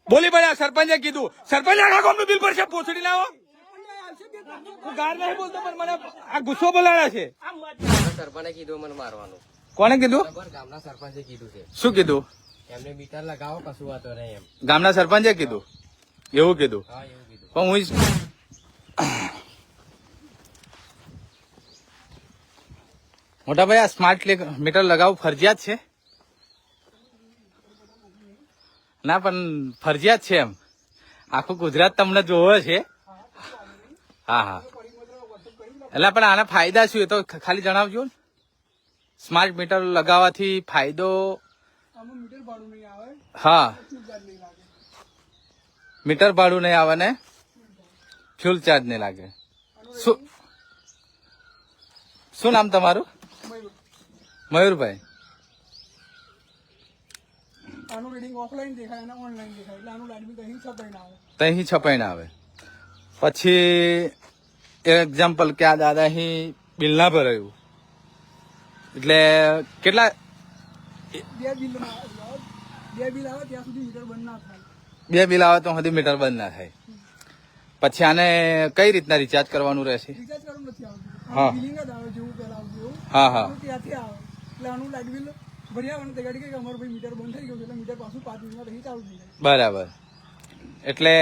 બોલી પડ્યા સરપંચે કીધું સરપંચ આખા ગામનું બિલ ભરશે પોસડી લાવો હું ગાર નહીં બોલતો પણ મને આ ગુસ્સો બોલાડ્યા છે સરપંચે કીધું મને મારવાનું કોને કીધું ગામના સરપંચે કીધું છે શું કીધું એમને મીટર લગાવો કશું વાતો નહીં એમ ગામના સરપંચે કીધું એવું કીધું હા એવું કીધું પણ હું મોટા ભાઈ આ સ્માર્ટ મીટર લગાવવું ફરજિયાત છે ના પણ ફરજિયાત છે એમ આખું ગુજરાત તમને જોવે છે હા હા એટલે પણ આના ફાયદા શું એ તો ખાલી જણાવજો ને સ્માર્ટ મીટર લગાવવાથી ફાયદો હા મીટર ભાડું નહીં આવે ને ફ્યુલ ચાર્જ નહીં લાગે શું નામ તમારું મયુરભાઈ આનું રીડિંગ ઓફલાઈન દેખાય અને ઓનલાઈન દેખાય એટલે આનું લાઈટ બિલ અહીં છપાઈ ના આવે તહીં છપાઈ ના આવે પછી એક્ઝામ્પલ કે આ દાદા અહીં બિલ ના ભરાયું એટલે કેટલા બે બિલ આવે ત્યાં સુધી મીટર બંધ ના થાય બે બિલ આવે તો સુધી મીટર બંધ ના થાય પછી આને કઈ રીતના રિચાર્જ કરવાનું રહેશે રિચાર્જ કરવું નથી આવતું હા બિલિંગ જ આવે જેવું પહેલા આવતું એવું હા હા ત્યાંથી આવે એટલે આનું લાઈટ બિલ ભર્યા અને તે ગાડી કે અમારું ભાઈ મીટર બંધ થઈ ગયું એટલે મીટર પાછું 5 મિનિટમાં રહી ચાલુ થઈ જાય બરાબર એટલે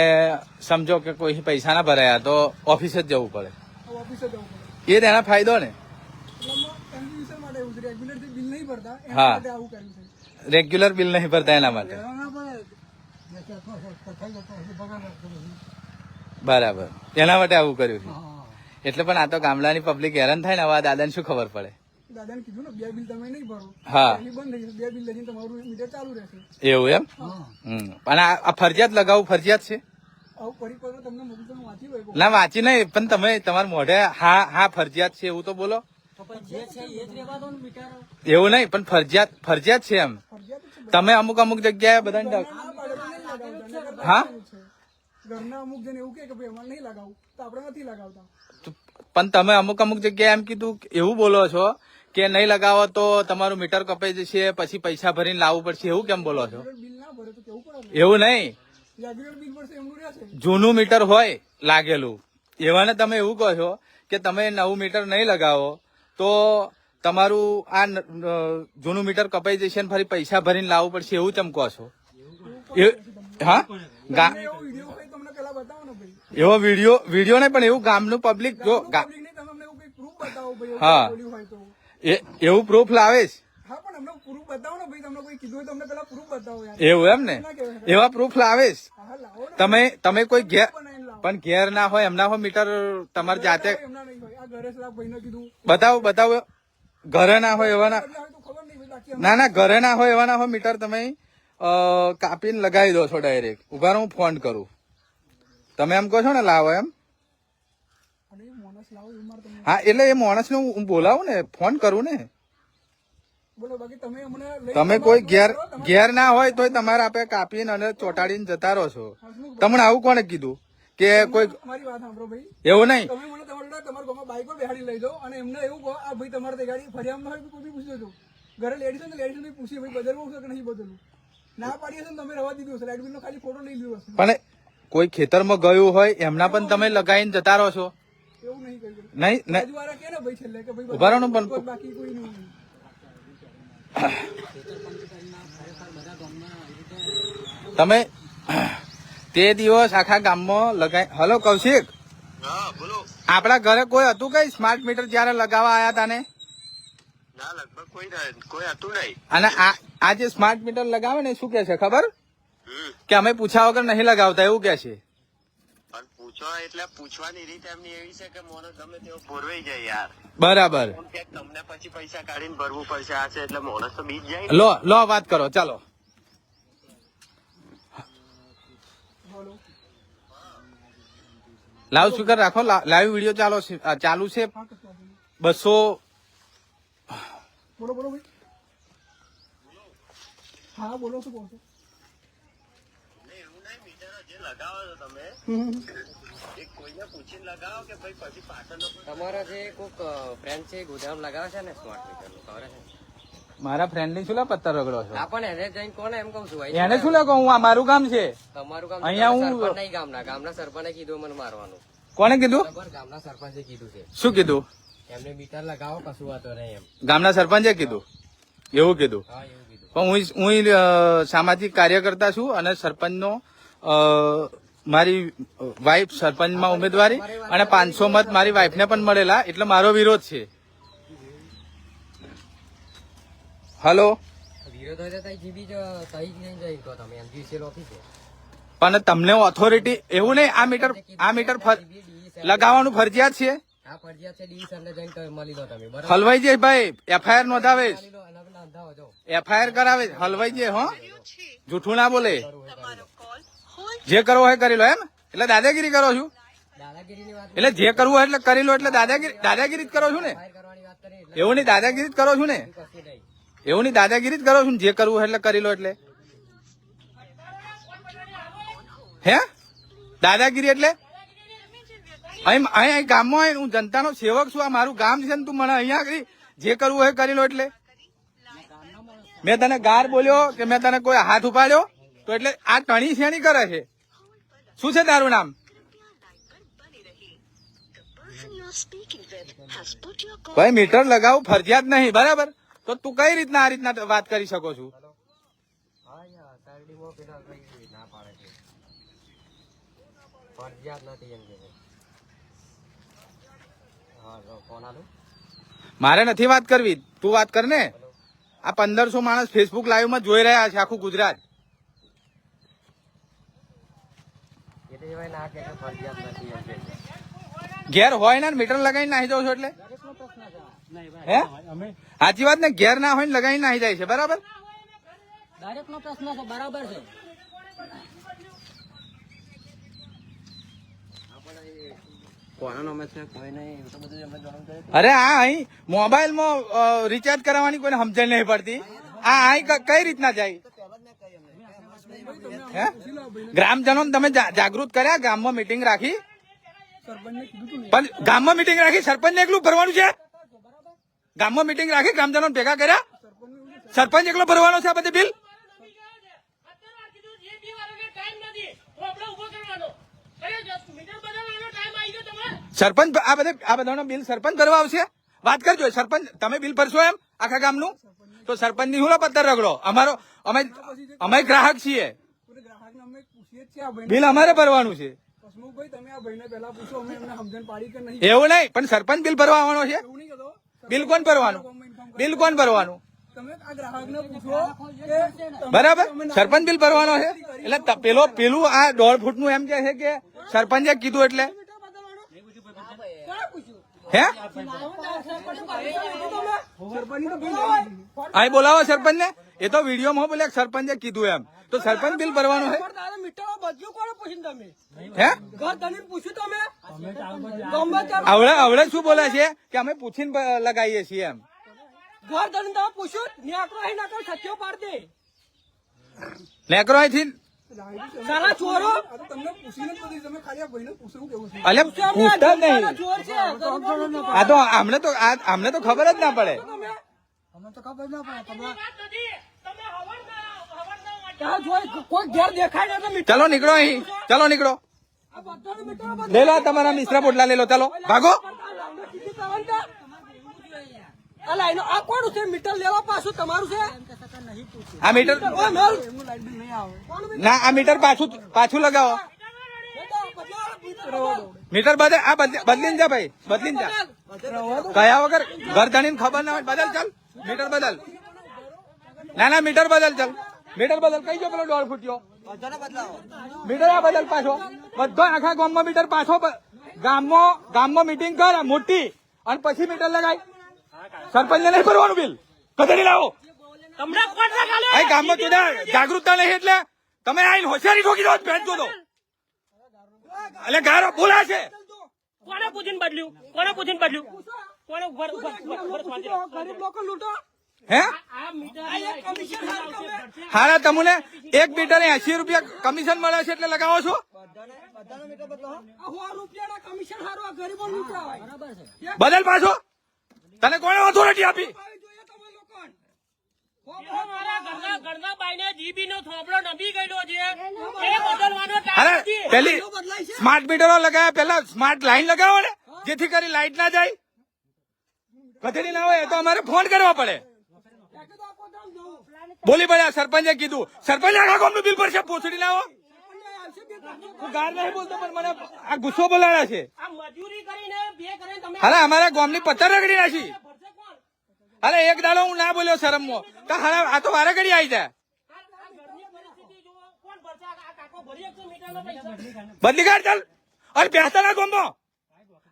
સમજો કે કોઈ પૈસા ના ભરાયા તો ઓફિસે જ જવું પડે ઓફિસે જવું પડે એ તેના ફાયદો ને એટલે એમ્બ્યુલન્સ માટે એવું છે રેગ્યુલર જે બિલ નહીં ભરતા એના હા. માટે આવું કર્યું છે રેગ્યુલર બિલ નહીં ભરતા એના માટે બરાબર એના માટે આવું કર્યું છે એટલે પણ આ તો ગામડાની પબ્લિક હેરાન થાય ને હવે આ દાદાને શું ખબર પડે દાદાને કીધું ને બે બિલ તમે નહીં ભરો હા એની બંધ થઈ જશે બે બિલ લઈને તમારું મીટર ચાલુ રહેશે એવું એમ પણ આ ફરજિયાત લગાવવું ફરજિયાત છે આવું પરિપત્ર તમને મોકલું તમે વાંચી હોય ના વાંચી નહીં પણ તમે તમારા મોઢે હા હા ફરજિયાત છે એવું તો બોલો એવું નહીં પણ ફરજિયાત છે એમ તમે અમુક જગ્યાએ બધાને હા ઘરના અમુક જણ એવું કે ભાઈ અમારે નહીં લગાવું તો આપણે નથી લગાવતા પણ તમે અમુક જગ્યાએ એમ કીધું એવું બોલો છો કે નહીં લગાવો તો તમારું મીટર કપાઈ જશે પછી પૈસા ભરીને લાવવું પડશે એવું કેમ બોલો છો બિલ ના ભરે તો કેવું પડે એવું નહીં રેગ્યુલર બિલ ભરશે એમનું રહેશે જૂનું મીટર હોય લાગેલું એવાને તમે એવું કહો છો કે તમે નવું મીટર નહીં લગાવો તો તમારું આ જૂનું મીટર કપાઈ જશે ને ફરી પૈસા ભરીને લાવવું પડશે એવું કેમ કહો છો હા એવો વિડીયો હોય તમને પેલા બતાવો ને ભાઈ એવો વિડીયો નહીં પણ એવું ગામનું પબ્લિક જો પબ્લિક નહીં તમે અમને એવું કઈ પ્રૂફ બતાવો ભાઈ હા. બોલ્યું હોય તો એવું પ્રૂફ લાવે છે હા પણ અમને પ્રૂફ બતાવો ને ભાઈ તમને કોઈ કીધું હોય તો અમને પેલા પ્રૂફ બતાવો યાર એવું એમ ને એવા પ્રૂફ લાવે છે હા લાવો ને તમે કોઈ ઘેર બનાવીને લાવો પણ ઘેર ના હોય એમના હોય મીટર તમારે જાતે એમના નહીં હોય આ ઘરે સલાહ ભાઈને કીધું બતાવો ઘરે ના હોય એવા ના એટલે હોય તો ખબર નહીં ભાઈ બાકી ના ઘરે ના હોય એવા ના હોય મીટર તમે કાપીને લગાવી દો છો ડાયરેક્ટ ઉભા રહો, હું ફોન કરું તમે એમ કહો છો ને લાવો એમ અને માણસ લાવો એ મારે તમે હા એટલે એ માણસ ને હું બોલાવું ને ફોન કરું ને બોલો બાકી તમે અમને લઈ તમે કોઈ ઘેર ના હોય તોય તમારે આપે કાપીને અને ચોટાડીને જતા રહો છો તમને આવું કોને કીધું કે કોઈ અમારી વાત સાંભળો ભાઈ એવું નહીં તમે મને તમારા ગામમાં બાઈક પર બેહાડી લઈ જાઓ અને એમને એવું કહો આ ભાઈ તમારે તે ગાડી ફરિયાદ ના હોય તો કોઈ બી પૂછી દેજો ઘરે લેડીઝ ને લેડીઝ પૂછી ભાઈ બદલવું છે કે નહીં બદલવું ના પાડી હશે ને તમે રવા દીધું હશે લાઇટ બિલ નો ખાલી ફોટો લઈ લીધો હશે પણ કોઈ ખેતરમાં ગયું હોય એમના પણ તમે લગાવીને જતા રહો છો એવું નહીં કર્યું નહીં આજુવાળા કે ને ભાઈ છેલ્લે કે ભાઈ ઉભા રહો ને પણ કોઈ બાકી કોઈ નહીં તમે તે દિવસ આખા ગામમાં લગાવી હલો કૌશિક આપડા ઘરે કોઈ હતું કઈ સ્માર્ટ મીટર જયારે લગાવવા આયા હતા ને ના લગભગ કોઈ હતું નહીં અને આ જે સ્માર્ટ મીટર લગાવે ને શું કે છે ખબર કે અમે પૂછ્યા વગર નહીં લગાવતા એવું કે છે પણ પૂછો એટલે પૂછવાની રીત એમની એવી છે કે મોનો ગમે તેવો ભોરવાઈ જાય યાર બરાબર એમ કે તમને પછી પૈસા કાઢીને ભરવું પડશે આ છે એટલે માણસ તો બીજ જાય લો વાત કરો ચાલો બોલો લાઉડ સ્પીકર રાખો લાઈવ વિડીયો ચાલુ છે હા કશું વાંધો નહીં. 200 બોલો ભાઈ હા બોલો શું કહો છો એવું નહીં મીટરો જે લગાવો છો તમે એ કોઈને પૂછીને લગાવો કે ભાઈ પછી પાછળનો તમારા જે કોઈક ફ્રેન્ડ છે ગોદામ લગાવે છે ને સ્માર્ટ મીટર નું ખબર છે મારા ફ્રેન્ડ ની શું લે પત્તર રગડો છો? હા, પણ એને જઈને કોને એમ કહું છું ભાઈ. એને શું લે કહું? આ મારું કામ છે. તમારું કામ અહીંયા હું- સરપંચ નહીં, ગામના સરપંચે કીધું મને મારવાનું. કોને કીધું? બરાબર, ગામના સરપંચે કીધું છે. શું કીધું? એમને મીટર લગાવો, કશું વાતો નહીં એમ. ગામના સરપંચે કીધું? એવું કીધું? હા, એવું કીધું. પણ હું સામાજિક કાર્યકર્તા છું અને સરપંચનો મારી વાઇફ સરપંચમાં ઉમેદવારી અને 500 મત મારી વાઇફને પણ મળેલા, એટલે મારો વિરોધ છે. હલો, વિરોધ હોય તો તઈ જીબી જ તઈ જ નહીં જઈ તો તમે એમજીસીએલ ઓફિસે. પણ તમને ઓથોરિટી એવું નહીં, આ મીટર લગાવવાનું ફરજિયાત છે. આ ફરજિયાત છે, ડી સરને જઈને મળી લો તમે. બરાબર, હલવાઈ જાય ભાઈ, એફઆઈઆર નોંધાવે, મળી લો અને નોંધાવો જો. એફઆઈઆર કરાવે, હલવાઈ જાય. હો, જૂઠું ના બોલે. તમારો કોલ હોલ્ડ જે કરવો હોય કરી લો. એમ એટલે દાદાગીરી કરો છું? દાદાગીરીની વાત એટલે જે કરવું હોય એટલે કરી લો, એટલે દાદાગીરી જ કરો છું ને? ફાયર કરવાની વાત કરી એટલે એવું નહીં, દાદાગીરી જ કરો છું ને? કશું નહીં. એવું નહીં, દાદાગીરી જ કરો છું ને? જે કરવું હોય એટલે કરી લો. એટલે હે દાદાગીરી એટલે અહીં ગામમાં આવીને હું જનતાનો સેવક છું. આ મારું ગામ છે ને તું મને અહીંયા આગળ જે કરવું હોય કરી લો. એટલે મેં તને ગાર બોલ્યો કે મેં તને કોઈ હાથ ઉપાડ્યો તો એટલે આ ટણી શેણી કરે છે? શું છે તારું નામ? ભાઈ મીટર લગાવું ફરજિયાત નહીં, બરાબર? તો તું કઈ રીતના આ રીતના વાત કરી શકો છું? હા યાર, તારડીમાં પેલા કઈ ના પાડે છે. ફરજિયાત નથી એમ કે છે. હા, જો ફોન આલો. મારે નથી વાત કરવી, તું વાત કર ને. આ 1500 માણસ ફેસબુક લાઈવ માં જોઈ રહ્યા છે, આખું ગુજરાત. એ તો એવાય ના કે ફરજિયાત નથી એમ કે છે. ઘેર હોય ને મીટર લગાવીને નાહી જાવ છો એટલે હે સાચી વાત ને? ઘેર ના હોય ને લગાવીને નાહી જાય છે, બરાબર? દરેક નો પ્રશ્ન છે, બરાબર છે. કોનો નામે છે કોઈ નહીં, એવું તો બધું એમને જણાવતા હોય. અરે આ અહીં મોબાઈલમાં રિચાર્જ કરાવવાની કોઈને સમજણ નહીં પડતી. આ અહીં કઈ રીતના જાય? હે ગ્રામજનો તમે જાગૃત કર્યા? ગામમાં મીટિંગ રાખી, સરપંચને કીધું તું ને. પણ ગામમાં મીટિંગ રાખી સરપંચ એકલું ભરવાનું છે? ગામમાં મીટિંગ રાખી ગ્રામજનો ભેગા કર્યા, સરપંચ એકલો ભરવાનો છે આ બધી બિલ? સરપંચ આ બધાનો બિલ સરપંચ ભરવા આવશે? વાત કરજો. સરપંચ તમે બિલ ભરશો એમ આખા ગામનું? તો સરપંચ ની હું પત્તર રગડો. અમે ગ્રાહક છીએ, પૂરે ગ્રાહકને અમે પૂછીએ જ છીએ આ ભાઈને. બિલ અમારે ભરવાનું છે. હસમુખભાઈ, તમે આ ભાઈને પહેલા પૂછો, અમે એમને સમજણ પાડી કે નહીં. એવું નહીં, પણ સરપંચ બિલ ભરવા આવવાનો છે. એવું નહીં કહેતો. બિલ કોણ ભરવાનું? બિલ કોણ ભરવાનું? તમે આ ગ્રાહકને પૂછો કે તમે- બરાબર, સરપંચ બિલ ભરવાનો છે. એટલે પેલું આ 1.5 ફૂટનું એમ કે છે કે સરપંચે કીધું એટલે હે સરપંચની તો બિલ અહીં બોલાવો સરપંચ ને. એ તો વિડીયોમાં બોલે સરપંચે કીધું એમ, તો સરપંચ બિલ ભરવાનું છે. હે આવડે શું બોલે છે કે અમે પૂછીને લગાવીએ છીએ એમ? નેકરો અહીંથી આ તો તમને પૂછીને જ બધી, તમે ખાલી આ ભાઈને પૂછવું કેવું છે. અલે પૂછતા જ નહીં. આ તો અમને તો ખબર જ ના પડે. કોઈ ઘેર દેખાય ને ચલો નીકળો અહીં, ચલો નીકળો. લે લો તમારા મિશ્રા પોટલા લે લો, ચાલો ભાગો. આ કોણ છે? મીટર લેવા પાછું તમારું છે? આ મીટર એમનું લાઈટ બિલ નહીં આવે. ના, આ મીટર પાછું લગાવો. મીટર બદલીને જા ભાઈ, બદલીને જા. કયા વગર ઘર ધણીને ખબર ના હોય. બદલ ચાલ, મીટર બદલ. ના મીટર બદલ, ચાલ મીટર બદલ. કઈ ગયો પેલો 1.5 ફૂટ્યો મીટર? આ બદલ પાછો. બધો આખા ગામમાં મીટર પાછો. ગામમાં મીટિંગ કર મોટી અને પછી મીટર લગાય. સરપંચ ને નહીં ભરવાનું બિલ. કદડી લાવો. અહીં ગામમાં જાગૃતતા નહીં એટલે તમે આઈને હોશિયારી ઠોકી દો. ભેટ દો એટલે ગારો બોલા છે. કોને પૂછીને બદલ્યું? કોને પૂછીને બદલ્યું? કોને ગરીબ લોકો લૂંટો. હે આ મીટર હારા તમને 1 મીટરે 80 રૂપિયા કમિશન મળે છે એટલે લગાવો છો? રૂપિયાના કમિશન હારું આ ગરીબો લૂંટાવાય. બદલ પાછો. તને કોણે ઓથોરિટી આપી? જોઈએ તમે લોકો. મારા ઘરના બાઈને જીબી નો થોપડો નબી ગયેલો છે એ બદલવાનો ટાઈમ અરે નથી. પેલી સ્માર્ટ મીટરો લગાવ્યા, પેલા સ્માર્ટ લાઈન લગાવો ને, જેથી કરી લાઈટ ના જાય. કચેરી ના હોય તો અમારે ફોન કરવા પડે. બોલી પડ્યા, સરપંચે કીધું, સરપંચ આખા ગામનું બિલ ભરશે, પૂછડી ના હો. હું ગાર નહીં બોલતો, પણ મને આ ગુસ્સો બોલાડા છે. આ મજૂરી કરીને બે કરીને તમે હાલે અમારા ગામની પથ્થર રગડી નાખી. ભરશે કોણ? હાલે એક દાડો હું ના બોલ્યો શરમમાં, તો હાલે આ તો વારે ઘડી આવી જાય. આ ઘરની પરિસ્થિતિ જુઓ, કોણ ભરશે? આ કાકો ભરી શકશે મીટરનો પૈસા? બદલી કાઢ ચાલ. અરે બેસતા ગામમાં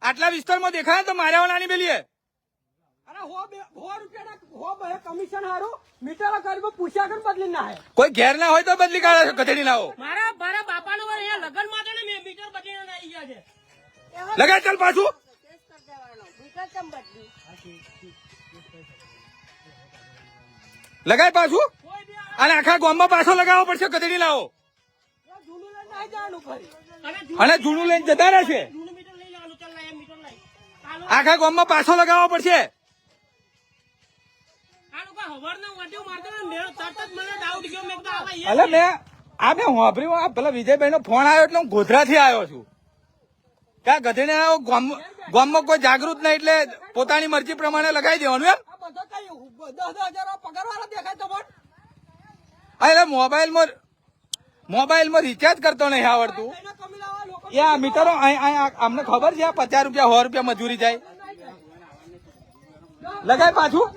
આટલા વિસ્તારમાં દેખાય તો માર્યા નાની બેલીએ. અરે હો રૂપિયા કમિશન હારું મીટર કરી પૂછ્યા કર બદલી ના હે કોઈ ઘેર ના હોય તો બદલી કાઢે છે, કચેરી ના હો. મારા બાપાનો અહીંયા લગ્ન માટે ને મેં મીટર બદલીને આવી ગયા છે. લગાડ ચાલ પાછું. લગાય પાછું, કોઈ બી અને આખા ગામમાં પાછો લગાવવો પડશે, કચેરી લાવો. જૂનું લઈને નહીં જવાનું ફરી અને જૂનું લઈને જતા રહેશે. જૂનું મીટર લઈ જવાનું. ચાલ લાય મીટર લઈ. હાલો આખા ગામમાં પાછો લગાવવો પડશે. આ લોકો હવારના વાંટ્યું મારતો ને મેં તરત જ મને ડાઉટ ગયો. મેં કીધું આવા એટલે મેં વાપર્યું, આ પેલા વિજયભાઈ નો ફોન આવ્યો એટલે હું ગોધરાથી આવ્યો છું. ક્યાં ગધેડે ગામમાં કોઈ જાગૃત નહીં એટલે પોતાની મરજી પ્રમાણે લગાવી દેવાનું એમ. આ બધા કઈ 10,000 પગાર વાળા દેખાય તમને એટલે મોબાઈલમાં રિચાર્જ કરતો નહીં આવડતું. એના કમી લાવવા લોકો એ આ મીટરો અમને ખબર છે, આ 50 રૂપિયા 100 રૂપિયા મજૂરી જાય. લગાય પાછું.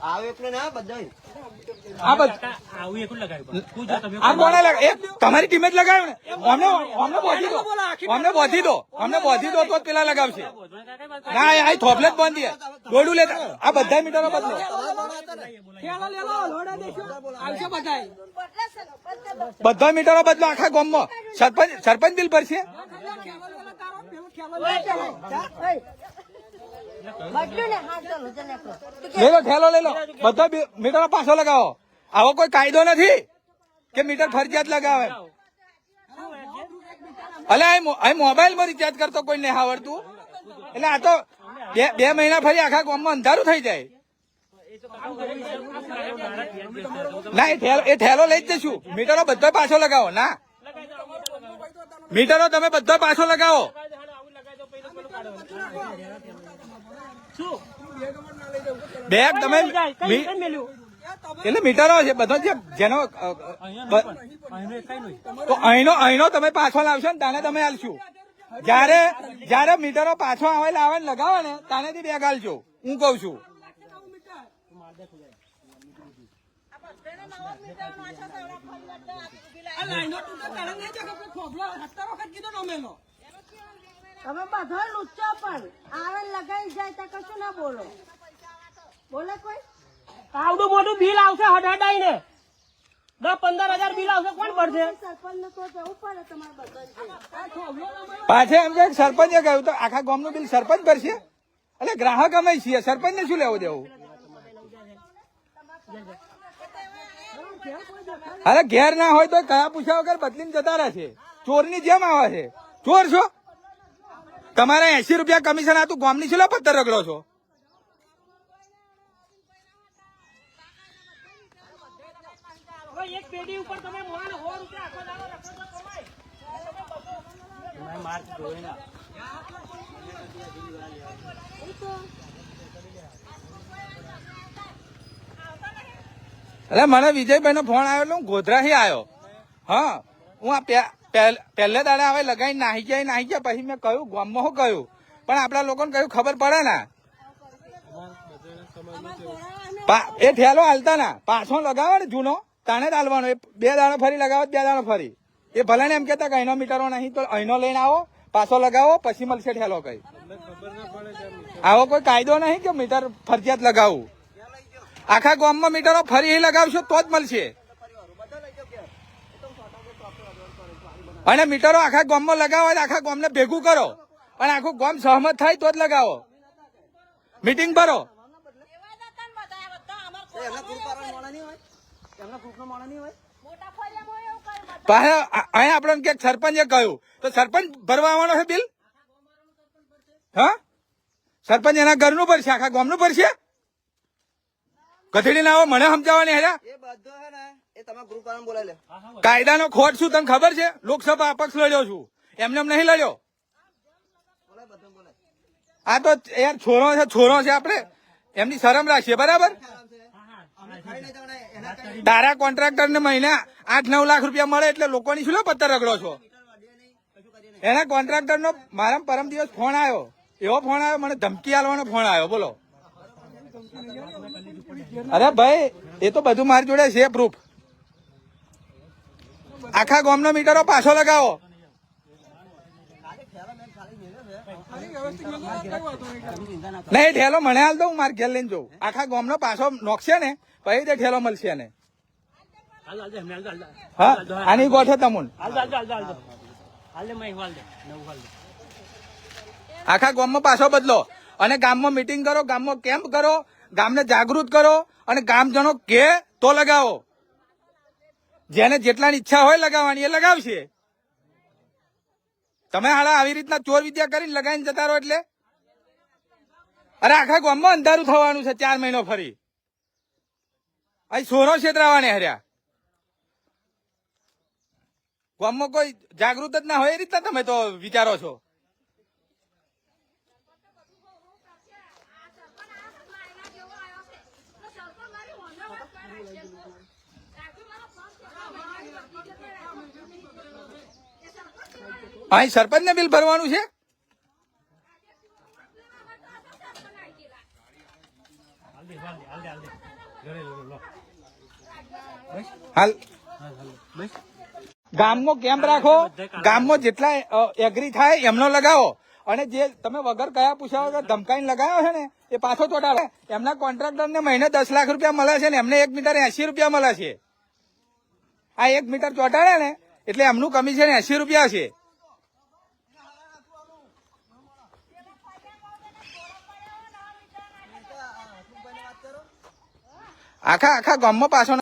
આવે એટલે ના બધા આ કોને તમારી ટીમે જ લગાવ્યું ને. અમને બોધી દો તો જ પેલા લગાવશે. ના આ થોપલે જ બાંધીએ દોડું લેતા. આ બધા મીટરો બદલો. ખેલા લેલો લોડા દેશો આવશે બધાય બધા મીટરો બદલો આખા ગામમાં. સરપંચ બિલ ભરશે. ઠેલો લઈ લો. બધા મીટરો પાછો લગાવો. આવો કોઈ કાયદો નથી કે મીટર ફરજિયાત લગાવે. અલે આ મોબાઈલમાં રિચાર્જ કરતો કોઈ નહીં આવડતું એટલે આ તો બે મહિના ફરી આખા ગામમાં અંધારું થઈ જાય. ના એ ઠેલો લઈ જ જશું. મીટરો બધો પાછો લગાવો. ના મીટરો તમે બધો પાછો લગાવો. બેગ તમે એટલે મીટરો છે બધો જેનો તો અહીંનો તમે પાછો લાવશો ને તાને તમે હાલશું. જયારે મીટરો પાછો આવે લાવે ને લગાવે ને તાનેથી બેગ હાલજો. હું કઉ છું આ લાઈનો તૂટે તારે નહીં જગા પર ખોફલો 70 વખત કીધો નમેલો તમે બધા લુચ્ચો પણ આવે લગાઈ જાય તો કશું ના બોલો બોલે કોઈ આવડું મોટું બિલ આવશે હડાડાઈ ને 10-15 હજાર બિલ આવશે. કોણ ભરશે? સરપંચ ને તો જવું પડે તમારે બધા પાછે એમ કે સરપંચે કહ્યું તો આખા ગામનું બિલ સરપંચ ભરશે. એટલે ગ્રાહક અમે છીએ, સરપંચ ને શું લેવું દેવું. અરે ઘેર ના હોય તો કયા પૂછ્યા વગર બદલીને જતા રહેશે. ચોરની જેમ આવે છે. ચોર છો તમારે 80 રૂપિયા કમિશન આતું ગામની શું પથ્થર રગડો છો. હવે એક પેઢી ઉપર તમે મોણ 100 રૂપિયા આખો દાડો રખો તો કમાય. એટલે મને વિજયભાઈ નો ફોન આવ્યો એટલે હું ગોધરાથી આવ્યો. હા હું આ પહેલે દાડે હવે લગાવી નાહી ગયા પછી મેં કહ્યું ગામમાં શું કહ્યું પણ આપડા લોકોને કહ્યું ખબર પડે ને. એ ઠેલો હાલતા ના પાછો લગાવે ને જૂનો તાને જ હાલવાનો. 2 દાડો ફરી લગાવો 2 દાડો ફરી. એ ભલે ને એમ કેતા કે અહીંનો મીટરો નહીં તો અહીંનો લઈને આવો પાછો લગાવો પછી મળશે ઠેલો. કઈ આવો કોઈ કાયદો નહીં કે મીટર ફરજિયાત લગાવવું. આખા ગામમાં મીટરો ફરી લગાવશો તો જ મળશે. અને મીટરો આખા ગામમાં લગાવો આખા ગામને ભેગું કરો અને આખું ગામ સહમત થાય તો જ લગાવો. મીટિંગ ભરો. એમના ગ્રુપ વાળા મોડા નહીં હોય, એમના ગ્રુપ નો મોડા નહીં હોય. અહીંયા આપણને કે સરપંચે કહ્યું તો સરપંચ ભરવા આવવાનો છે બિલ. હા સરપંચ એના ઘરનું ભરશે આખા ગામનું ભરશે. ગધેડી ના આવો મને સમજાવવાની હેરા એ બધો હે ને એ તમારા ગ્રુપ વાળાને બોલાવી લે. કાયદાનો ખોટ શું તને ખબર છે? લોકસભા અપક્ષ લડ્યો છું, એમને નહીં લડ્યો. બોલાય બધાને બોલાય. આ તો યાર છોરો છે આપણે એમની શરમ રાખીએ બરાબર. અમે ખાઈ નહીં જવાના એના કઈ તારા કોન્ટ્રાક્ટર ને મહિને 8-9 લાખ રૂપિયા મળે એટલે લોકોની શું લે પત્તર રગડો છો? મીટર વાડીએ નહીં કશું કરીએ નહીં. એના કોન્ટ્રાક્ટર નો મારા પરમ દિવસ ફોન આવ્યો, એવો ફોન આવ્યો મને ધમકી આલવાનો ફોન આવ્યો. બોલો અરે ભાઈ એ તો બધું મારી જોડે છે પ્રૂફ. આખા ગામનો મીટરો પાછો લગાવો. ખાલી વ્યવસ્થિત મેળવો, કઈ વાંધો નહીં. નહીં ઠેલો મને હાલ દો, હું મારે ઘેર લઈને જઉં. આખા ગામનો પાછો નોખશે ને પછી તે ઠેલો મળશે એને. હા આની ગોઠે તમુન આખા ગામમાં પાછો બદલો અને ગામમાં મીટિંગ કરો, ગામમાં કેમ્પ કરો, ગામને જાગૃત કરો અને ગામજનો કે તો લગાવો. જેને જેટલાની ઈચ્છા હોય લગાવવાની એ લગાવશે. તમે હાલા આવી રીતના ચોર વિદ્યા કરીને લગાવીને જતા રહો એટલે અરે આખા ગામમાં અંધારું થવાનું છે 4 મહિનો ફરી. અહીં સોનો છેતરાવાને હર્યા. ગામમાં કોઈ જાગૃત જ ના હોય એ રીતના તમે તો વિચારો છો. અહીં સરપંચ ને બિલ ભરવાનું છે. હાલ ગામમાં કેમ્પ રાખો, ગામમાં જેટલા એગ્રી થાય એમનો લગાવો અને જે તમે વગર કયા પૂછ્યા વગર ધમકાઈને લગાવ્યો છે ને એ પાછો ચોટાડો. એમના કોન્ટ્રાક્ટર ને મહિને 10 લાખ રૂપિયા મળે છે ને એમને 1 મીટર 80 રૂપિયા મળે છે. આ 1 મીટર ચોટાડે ને એટલે એમનું કમિશન 80 રૂપિયા છે. આખા ગામમાં પાછો